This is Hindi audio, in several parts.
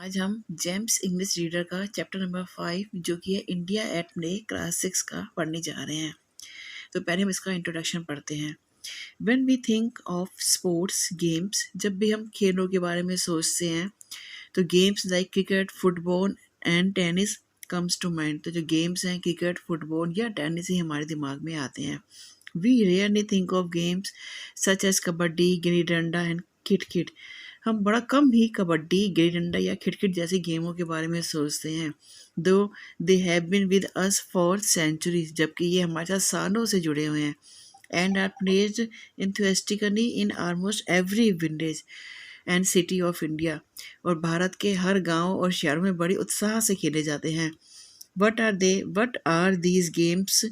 आज हम जेम्स इंग्लिश रीडर का चैप्टर नंबर 5 जो कि है इंडिया एट प्ले क्लास 6 का पढ़ने जा रहे हैं। तो पहले हम इसका इंट्रोडक्शन पढ़ते हैं। When we think of sports games, जब भी हम खेलों के बारे में सोचते हैं तो games like cricket, football and tennis comes to mind. तो जो गेम्स हैं क्रिकेट, फुटबॉल या टेनिस ही हमारे दिमाग में आते हैं। We rarely think of games such as kabaddi, gilli danda and kit-kit. हम बड़ा कम ही कबड्डी, गिल्ली डंडा या खिट-खिट जैसी गेमों के बारे में सोचते हैं। Though they have been with us for centuries, जबकि ये हमारे साथ सालों से जुड़े हुए हैं। And are played enthusiastically in almost every village and city of India. और भारत के हर गांव और शहरों में बड़ी उत्साह से खेले जाते हैं। What are these games?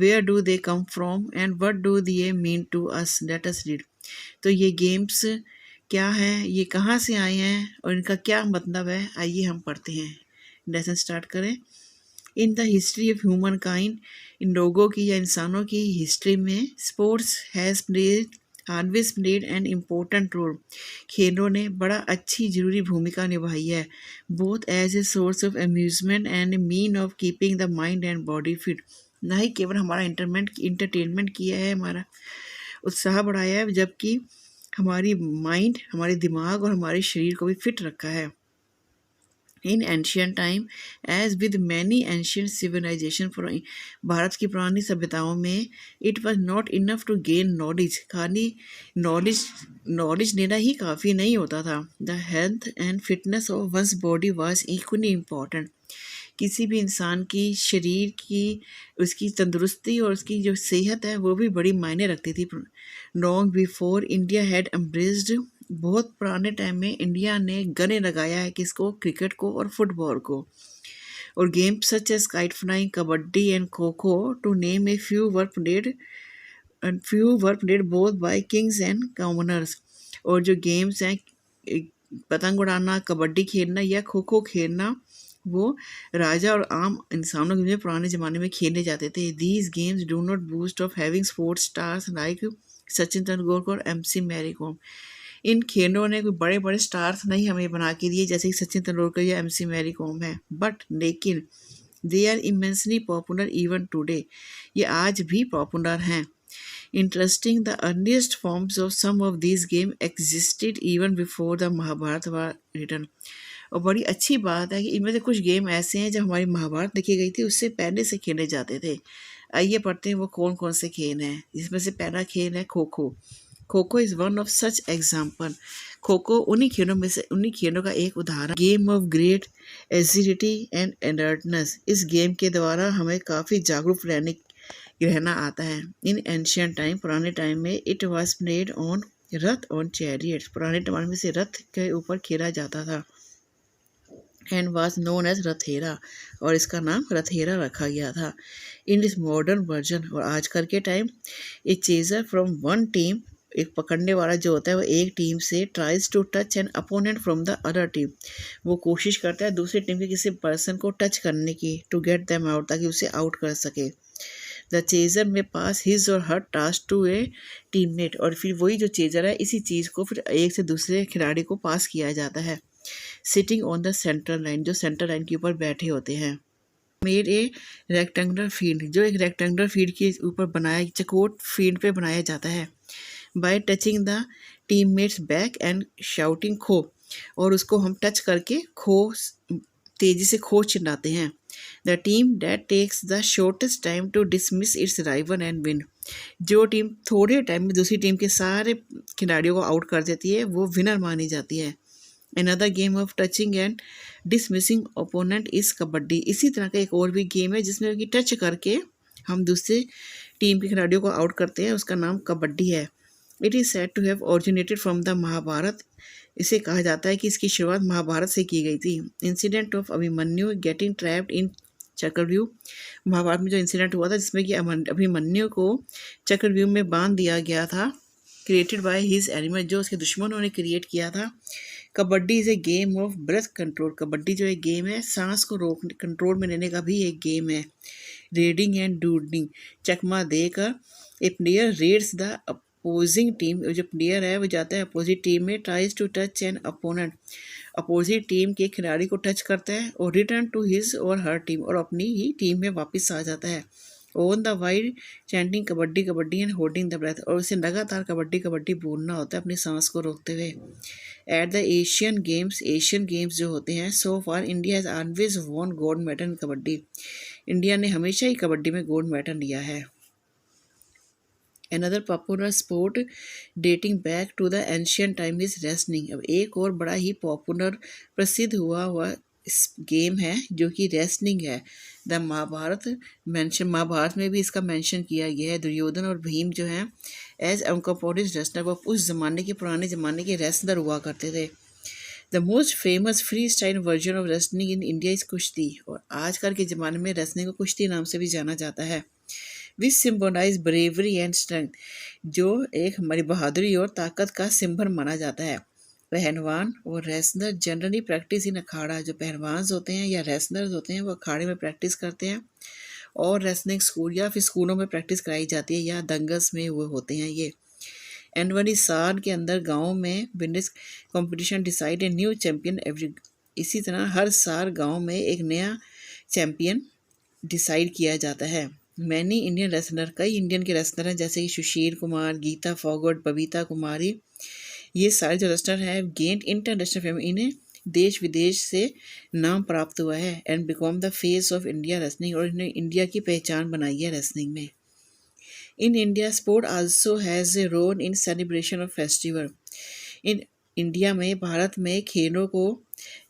Where do they come from? And what do they mean to us? Let us read. तो ये गेम्स क्या हैं, ये कहाँ से आए हैं और इनका क्या मतलब है, आइए हम पढ़ते हैं। लेसन स्टार्ट करें। In the history of humankind, इन लोगों की या इंसानों की हिस्ट्री में sports has played always played an important role. खेलों ने बड़ा अच्छी ज़रूरी भूमिका निभाई है, both as a source of amusement and mean of keeping the mind and body fit. ना ही केवल हमारा इंटरटेनमेंट किया है, हमारा उत्साह बढ़ाया है, जबकि हमारी माइंड, हमारे दिमाग और हमारे शरीर को भी फिट रखा है। In ancient time as with many ancient civilisation, Bharat की पुरानी सभ्यताओं में it was not enough to gain knowledge, खाली नॉलेज लेना ही काफ़ी नहीं होता था। The health and fitness of one's body was equally important. किसी भी इंसान की शरीर की, उसकी तंदुरुस्ती और उसकी जो सेहत है वो भी बड़ी मायने रखती थी। Long before India had embraced, बहुत पुराने टाइम में इंडिया ने गले लगाया है किसको, क्रिकेट को और फुटबॉल को। और games such as kite flying, kabaddi and kho kho, to name a few were played both by kings and commoners. और जो गेम्स हैं, पतंग उड़ाना, कबड्डी खेलना या खो खो खेलना, वो राजा और आम इंसानों के लिए पुराने ज़माने में खेले जाते थे। These games do not boost of having sports stars like Sachin Tendulkar और MC मैरी कॉम। इन खेलों ने कोई बड़े बड़े स्टार्स नहीं हमें बना के दिए जैसे कि सचिन तेंदुलकर या MC मैरी कॉम है, बट लेकिन they are immensely popular even today, ये आज भी पॉपुलर हैं। Interesting, the earliest forms of some of these game existed even before the Mahabharat were written. और बड़ी अच्छी बात है कि इनमें से कुछ गेम ऐसे हैं जब हमारी महाभारत लिखी गई थी उससे पहले से खेले जाते थे। आइए पढ़ते हैं वो कौन कौन से खेल हैं। इसमें से पहला खेल है kho kho. Kho kho is one of such example. Kho kho उन्हीं खेलों का एक उदाहरण। Game of great agility and alertness, इस गेम के द्वारा हमें काफ़ी जागरूक रहना आता है। इन एंशियंट टाइम, पुराने टाइम में it was played on Rath on chariots, पुराने टाइम में से रथ के ऊपर खेला जाता था। एंड वाज नोन एज रथेरा, और इसका नाम रथेरा रखा गया था। इन दिस मॉडर्न वर्जन, और आजकल के time, A chaser from one team, एक पकड़ने वाला जो होता है वो एक टीम से tries to touch an opponent from the other team, वो कोशिश करता है दूसरी टीम के किसी पर्सन को टच करने की, टू गेट देम आउट, ताकि उसे आउट कर सके। द चेजर में पास हिज और हर टास्क टू ए टीममेट, और फिर वही जो चेजर है इसी चीज़ को फिर एक से दूसरे खिलाड़ी को पास किया जाता है। Sitting on the central line, जो सेंट्रल लाइन के ऊपर बैठे होते हैं। मेड ए रेक्टेंगुलर फील्ड, जो एक रेक्टेंगुलर फील्ड के ऊपर बनाया, चकोट फील्ड पे बनाया जाता है। Bye touching the teammates back and shouting खो, और उसको हम टच करके खो, तेजी से खो चिल्लाते हैं। The team that takes the shortest time to dismiss its rival and win, जो टीम थोड़े टाइम में दूसरी टीम के सारे खिलाड़ियों को आउट कर देती है वो विनर मानी जाती है। Another game of touching and dismissing opponent is kabaddi, इसी तरह का एक और भी गेम है जिसमें कि टच करके हम दूसरे टीम के खिलाड़ियों को आउट करते हैं, उसका नाम कबड्डी है। It is said to have originated from the Mahabharat, इसे कहा जाता है कि इसकी शुरुआत महाभारत से की गई थी। Incident of Abhimanyu getting trapped in चक्रव्यूह, महाभारत में जो इंसिडेंट हुआ था जिसमें कि अभिमन्यु को चक्रव्यूह में बांध दिया गया था, क्रिएटेड बाय हिज एनिमल, जो उसके दुश्मनों ने क्रिएट किया था। Kabaddi is a game of breath control, kabaddi जो एक गेम है सांस को रोकने, कंट्रोल में लेने का भी एक गेम है। रीडिंग एंड डूडलिंग, चकमा देकर a player raids the opposing team, जो प्लेयर है वो जाता है अपोजिट टीम में, tries to touch an opponent, opposite team के खिलाड़ी को टच करता है और रिटर्न टू हिज और हर टीम, और अपनी ही टीम में वापस आ जाता है। On the wide chanting kabaddi kabaddi and holding the breath, और उसे लगातार कबड्डी कबड्डी बोलना होता है अपनी सांस को रोकते हुए। एट द एशियन गेम्स जो होते हैं, so far India has always won gold medal in kabaddi, India ने हमेशा ही कबड्डी में गोल्ड मेडल लिया है। Another popular sport dating back to the ancient time is wrestling। अब एक और बड़ा ही पॉपुलर प्रसिद्ध हुआ हुआ गेम है जो कि रेसलिंग है। द महाभारत में भी इसका मेंशन किया गया है। दुर्योधन और भीम जो हैं एज अनकम्पोर्टेड रेसलर, वो उस ज़माने के पुराने ज़माने के रेसलर हुआ करते थे। The most famous free style version of wrestling in India is कुश्ती, और आजकल के ज़माने में रेसलिंग को कुश्ती नाम से भी जाना जाता है। विच सिम्बोलाइज ब्रेवरी एंड स्ट्रेंथ, जो एक हमारी बहादुरी और ताकत का सिंबल माना जाता है। पहलवान और रेसलर जनरली प्रैक्टिस इन अखाड़ा, जो पहलवान होते हैं या रेसलर्स होते हैं वो अखाड़े में प्रैक्टिस करते हैं, और रेसलिंग स्कूल या फिर स्कूलों में प्रैक्टिस कराई जाती है या दंगल्स में वो होते हैं ये। एनुअली साल के अंदर गाँव में business competition decide a new champion every, इसी तरह हर साल गाँव में एक नया चैम्पियन डिसाइड किया जाता है। मैनी इंडियन रेसलर, कई इंडियन के रेसलर हैं जैसे कि सुशील कुमार, गीता फोगट, बबीता कुमारी, ये सारे जो रेसलर हैं गेंट इंटरनेशनल फेम, इन्हें देश विदेश से नाम प्राप्त हुआ है and become the face of India wrestling, और इन्हें इंडिया की पहचान बनाई है रेसलिंग में। In India sport also has a role in celebration of festival, in India में भारत में खेलों को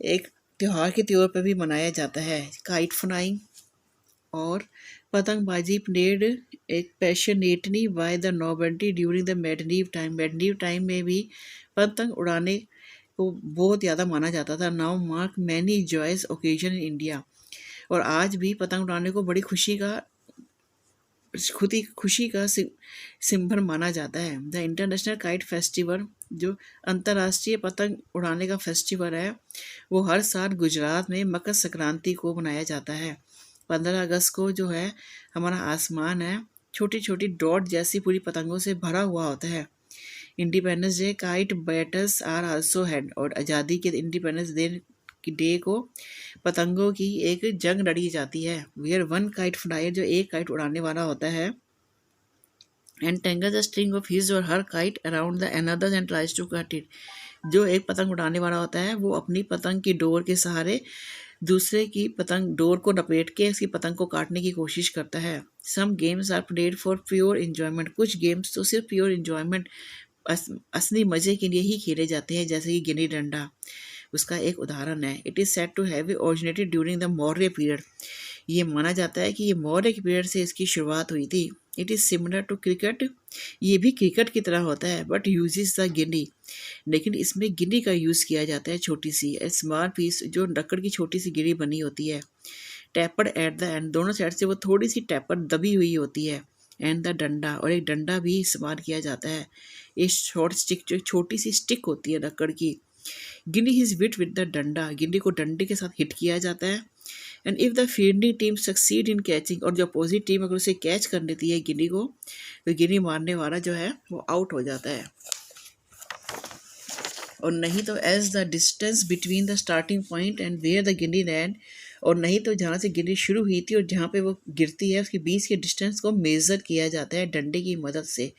एक त्यौहार के तौर पर भी मनाया जाता है। काइट फ्लाइंग और पतंगबाजी परेड एक passionately by the nobility during the मेडलीव time, मेडलीव time में भी पतंग उड़ाने को बहुत ज़्यादा माना जाता था। Now mark many joyous occasion in India, और आज भी पतंग उड़ाने को बड़ी खुशी का सिंबल माना जाता है। द इंटरनेशनल काइट फेस्टिवल, जो अंतर्राष्ट्रीय पतंग उड़ाने का फेस्टिवल है, वो हर साल गुजरात में मकर संक्रांति को मनाया जाता है। 15 अगस्त को जो है हमारा आसमान है छोटी छोटी डॉट जैसी पूरी पतंगों से भरा हुआ होता है। Independence day kite battles are also held, और आज़ादी के इंडिपेंडेंस डे को पतंगों की एक जंग लड़ी जाती है। वेयर वन काइट फ्लायर, जो एक काइट उड़ाने वाला होता है, and tangle the string of his और her kite around the another end tries to cut it, जो एक पतंग उड़ाने वाला होता है वो अपनी पतंग की डोर के सहारे दूसरे की पतंग डोर को लपेट के उसकी पतंग को काटने की कोशिश करता है। Some games are played for pure enjoyment, कुछ गेम्स तो सिर्फ प्योर इन्जॉयमेंट असली मज़े के लिए ही खेले जाते हैं, जैसे कि गिल्ली डंडा उसका एक उदाहरण है। It is said to have originated during the Maurya period, ये माना जाता है कि ये मौर्य के पीरियड से इसकी शुरुआत हुई थी। It is similar to cricket, ये भी क्रिकेट की तरह होता है, बट यूजेस द गिल्ली, लेकिन इसमें गिल्ली का यूज़ किया जाता है, छोटी सी स्मॉल पीस, जो लकड़ की छोटी सी गिल्ली बनी होती है। टैपर्ड एट द एंड, दोनों साइड से वो थोड़ी सी टैपर्ड दबी हुई होती है। एंड द डंडा, और एक डंडा भी इस्तेमाल किया जाता है। एक शॉर्ट स्टिक, जो छोटी सी स्टिक होती है लकड़ की। गिल्ली इज विट विद द डंडा, गिल्ली को डंडे के साथ हिट किया जाता है। And if the fielding team succeed in catching, और जो अपोजिट टीम अगर उसे कैच कर लेती है गिल्ली को, तो गिल्ली मारने वाला जो है वो आउट हो जाता है। और नहीं तो as the distance between the starting point and where the gilli land, और नहीं तो जहाँ से गिल्ली शुरू हुई थी और जहाँ पे वो गिरती है उसके बीच के डिस्टेंस को मेज़र किया जाता है डंडे की मदद से।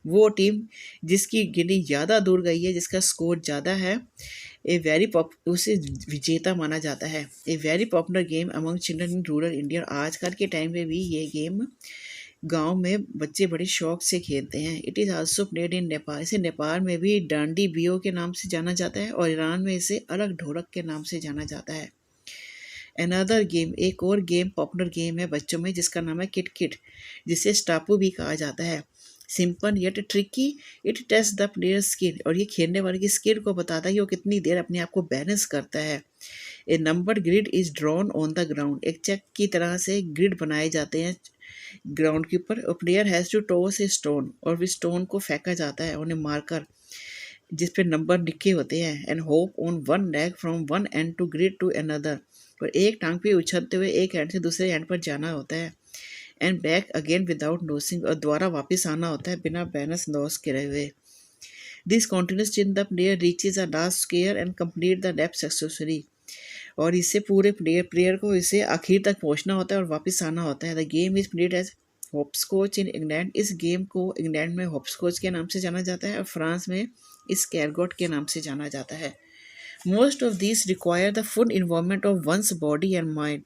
वो टीम जिसकी गिल्ली ज़्यादा दूर गई है, जिसका स्कोर ज़्यादा है, उसे विजेता माना जाता है। A very popular game among children in rural India, आजकल के टाइम में भी ये गेम गांव में बच्चे बड़े शौक से खेलते हैं। It is also played in Nepal, इसे नेपाल में भी डांडी बियो के नाम से जाना जाता है, और ईरान में इसे अलग ढोलक के नाम से जाना जाता है। अनदर गेम, एक और गेम पॉपुलर गेम है बच्चों में जिसका नाम है किट किट, जिसे स्टापू भी कहा जाता है। Simple yet tricky, it taste the player skill, और ये खेलने वाले की स्किल को बताता है कि वो कितनी देर अपने आप को बैलेंस करता है। A number grid is drawn on the ground, एक चेक की तरह से ग्रिड बनाए जाते हैं ग्राउंड के ऊपर। Player has to toss a stone, और फिर स्टोन को फेंका जाता है उन्हें मारकर, जिस पे नंबर लिखे होते हैं। And hop on one leg from one end to grid to another, और एक टांग पे उछलते हुए एक एंड से दूसरे एंड पर जाना होता है। And back again without losing, और दोबारा वापस आना होता है बिना बैलेंस लॉस करे हुए। This continuous till the player reaches a last square and complete the depth successfully. और इससे पूरे प्लेयर को इसे आखिर तक पहुंचना होता है और वापस आना होता है। The game is played as hopscotch in England. इस गेम को इंग्लैंड में हॉपस्कॉच के नाम से जाना जाता है और फ्रांस में इस कैरगॉट के नाम से जाना जाता है। Most of this require the full involvement of one's body and mind.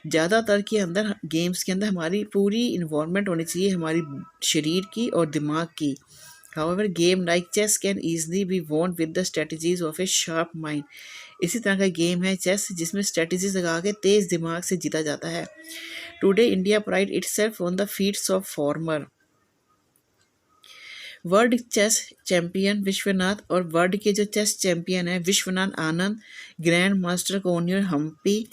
ज़्यादातर के अंदर गेम्स के अंदर हमारी पूरी इन्वॉल्वमेंट होनी चाहिए हमारी शरीर की और दिमाग की। However, game like chess can easily be won with the strategies of a sharp mind. इसी तरह का गेम है चेस जिसमें स्ट्रेटजीज लगा के तेज दिमाग से जीता जाता है। Today India pride itself on the feats of former world chess champion Vishwanath और वर्ल्ड के जो चेस चैंपियन है विश्वनाथ आनंद, ग्रैंड मास्टर कोनियर हम्पी।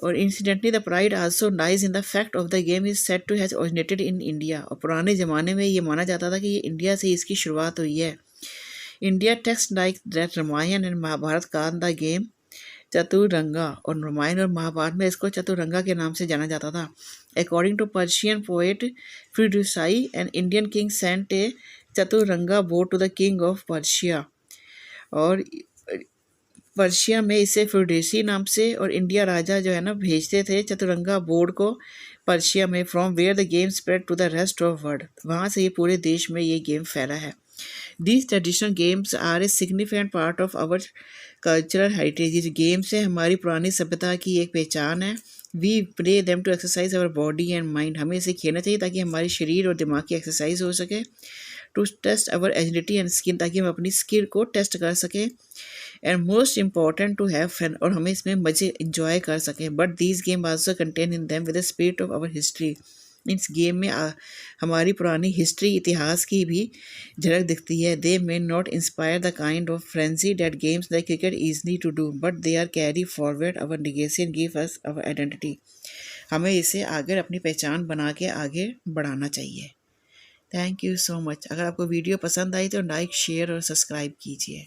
और incidentally the pride also lies in the fact of the game is said to has originated in India. और पुराने ज़माने में ये माना जाता था कि ये इंडिया से इसकी शुरुआत हुई है। India text like that Ramayan and Mahabharat con the game chaturanga. और रामायण और महाभारत में इसको चतुरंगा के नाम से जाना जाता था। According to Persian poet Firdausi and Indian king sent a chaturanga board to the king of Persia. और पर्शिया में इसे फिरदौसी नाम से और इंडिया राजा जो है ना भेजते थे चतुरंगा बोर्ड को पर्शिया में, from where the game spread to the rest of world. वहाँ से ये पूरे देश में ये गेम फैला है। These traditional games are a significant part of our cultural heritage. Games है हमारी पुरानी सभ्यता की एक पहचान है। We play them to exercise our body and mind. हमें इसे खेलना चाहिए ताकि हमारे शरीर और दिमाग की एक्सरसाइज हो सके। To test our agility and skill, ताकि हम अपनी स्किल को टेस्ट कर सकें। And most important to have fun, और हमें इसमें मज़े इंजॉय कर सकें। But these game also contain in them with the spirit of our history. इस गेम में हमारी पुरानी हिस्ट्री इतिहास की भी झलक दिखती है। They may not inspire the kind of frenzy that games like cricket easily to do, but they are carry forward our legacy and give us our identity. हमें इसे आगे अपनी पहचान बना के आगे बढ़ाना चाहिए। Thank you so much. अगर आपको वीडियो पसंद आई तो लाइक, शेयर और सब्सक्राइब कीजिए।